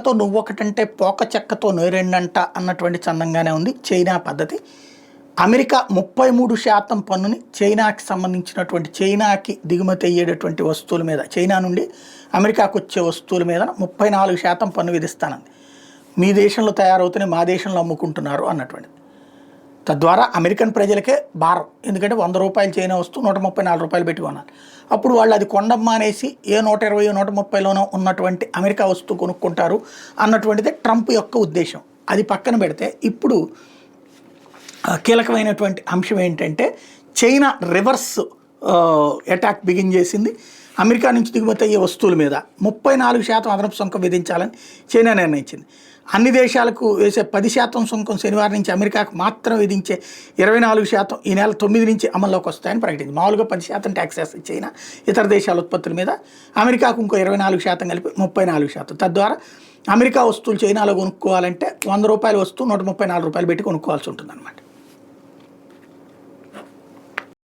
తోకతో నువ్వొకటంటే పోక చెక్కతో నేరెండంట అన్నటువంటి చందంగానే ఉంది చైనా పద్ధతి. అమెరికా 33% పన్నుని చైనాకి సంబంధించినటువంటి చైనాకి దిగుమతి అయ్యేటటువంటి వస్తువుల మీద, చైనా నుండి అమెరికాకు వచ్చే వస్తువుల మీద 34% పన్ను విధిస్తానంది. మీ దేశంలో తయారవుతూనే మా దేశంలో అమ్ముకుంటున్నారు అన్నటువంటిది. తద్వారా అమెరికన్ ప్రజలకే భారం. ఎందుకంటే ₹100 చైనా వస్తువు ₹134 పెట్టి కొనాలి. అప్పుడు వాళ్ళు అది కొండమ్మ అనేసి ఏ 120 130లోనో ఉన్నటువంటి అమెరికా వస్తువు కొనుక్కుంటారు అన్నటువంటిదే ట్రంప్ యొక్క ఉద్దేశం. అది పక్కన పెడితే ఇప్పుడు కీలకమైనటువంటి అంశం ఏంటంటే చైనా రివర్స్ అటాక్ బిగిన్ చేసింది. అమెరికా నుంచి దిగుమతి అయ్యే వస్తువుల మీద 34% అదనపు సుంకం విధించాలని చైనా నిర్ణయించింది. అన్ని దేశాలకు వేసే 10% సుంకం శనివారం నుంచి అమెరికాకు మాత్రం విధించే 24% ఈ నెల 9 నుంచి అమల్లోకి వస్తాయని ప్రకటించింది. మామూలుగా 10% ట్యాక్స్ వేస్తుంది చైనా ఇతర దేశాల ఉత్పత్తుల మీద, అమెరికాకు ఇంకో 24% కలిపి 34%. తద్వారా అమెరికా వస్తువులు చైనాలో కొనుక్కోవాలంటే ₹100 వస్తువు ₹134 పెట్టి కొనుక్కోవాల్సి ఉంటుంది అన్నమాట.